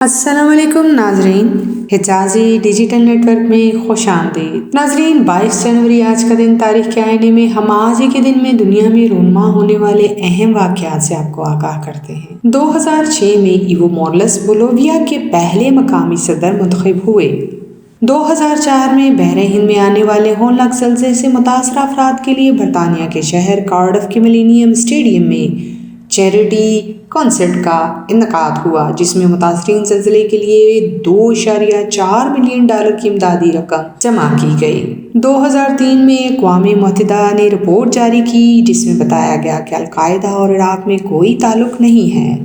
السلام علیکم ناظرین، حجازی ڈیجیٹل نیٹ ورک میں خوش آمدید۔ ناظرین، 22 جنوری آج کا دن تاریخ کے آئینے میں ہم آج ہی کے دن میں دنیا میں رونما ہونے والے اہم واقعات سے آپ کو آگاہ کرتے ہیں۔ 2006 میں ایوو مورالس بولیویا کے پہلے مقامی صدر منتخب ہوئے۔ 2004 میں بحر ہند میں آنے والے ہولناک زلزلے سے متاثرہ افراد کے لیے برطانیہ کے شہر کارڈف کے ملینیم اسٹیڈیم میں چیریٹی کنسرٹ کا انعقاد ہوا، جس میں متاثرین زلزلے کے لیے $2.4 ملین کی امدادی رقم جمع کی گئی۔ 2003 میں اقوام متحدہ نے رپورٹ جاری کی جس میں بتایا گیا کہ القاعدہ اور عراق میں کوئی تعلق نہیں ہے۔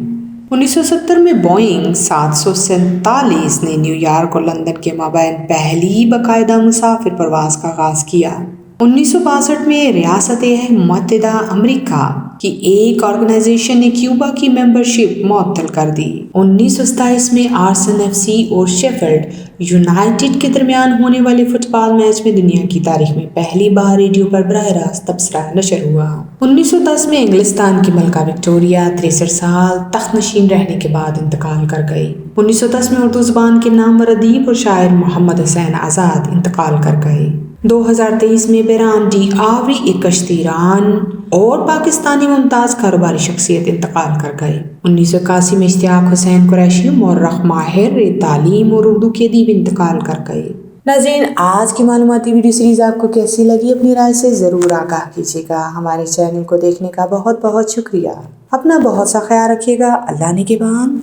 1970 میں بوئنگ 747 نے نیویارک اور لندن کے مابین پہلی باقاعدہ مسافر پرواز کا آغاز کیا۔ 1962 میں ریاست متحدہ امریکہ کی ایک آرگنائزیشن نے کیوبا کی ممبرشپ معطل کر دی۔ 1927 میں آرسنل ایف سی اور شیفیلڈ یونائیٹڈ کے درمیان ہونے والے فٹ بال میچ میں دنیا کی تاریخ میں پہلی بار ریڈیو پر براہ راست تبصرہ نشر ہوا۔ 1910 میں انگلستان کی ملکہ وکٹوریہ 63 سال تخت نشین رہنے کے بعد انتقال کر گئی۔ 1910 میں اردو زبان کے نامور ادیب اور شاعر محمد حسین آزاد انتقال کر گئے۔ 2023 میں بیران ڈی آوری ایک کشتی ران اور پاکستانی ممتاز کاروباری شخصیت انتقال کر گئے۔ 1981 میں اشتیاق حسین قریشی مورخ، ماہر تعلیم اور اردو کے ادیب انتقال کر گئے۔ ناظرین، آج کی معلوماتی ویڈیو سیریز آپ کو کیسی لگی؟ اپنی رائے سے ضرور آگاہ کیجیے گا۔ ہمارے چینل کو دیکھنے کا بہت بہت شکریہ۔ اپنا بہت سا خیال رکھیے گا۔ اللہ نگہبان۔